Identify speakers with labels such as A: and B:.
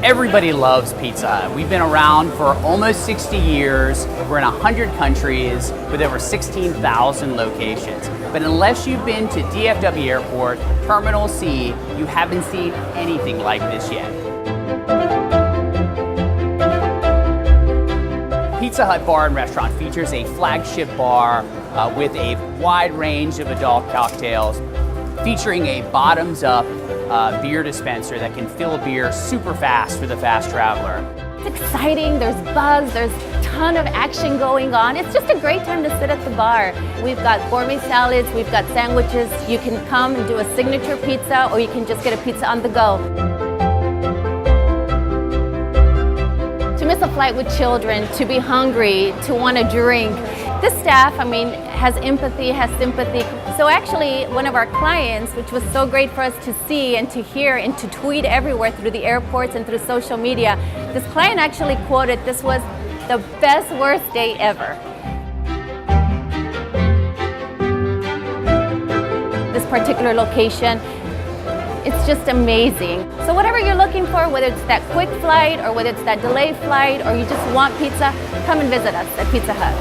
A: Everybody loves Pizza Hut. We've been around for almost 60 years. We're in 100 countries with over 16,000 locations. But unless you've been to DFW Airport, Terminal C, you haven't seen anything like this yet. Pizza Hut Bar and Restaurant features a flagship bar with a wide range of adult cocktails, featuring a bottoms-up beer dispenser that can fill a beer super fast for the fast traveler.
B: It's exciting, there's buzz, there's a ton of action going on. It's just a great time to sit at the bar. We've got gourmet salads, we've got sandwiches. You can come and do a signature pizza, or you can just get a pizza on the go. To miss a flight with children, to be hungry, to want a drink. This staff, has empathy, has sympathy. So actually, one of our clients, which was so great for us to see and to hear and to tweet everywhere through the airports and through social media, this client actually quoted, "This was the best, worst day ever." This particular location, it's just amazing. So whatever you're looking for, whether it's that quick flight or whether it's that delayed flight or you just want pizza, come and visit us at Pizza Hut.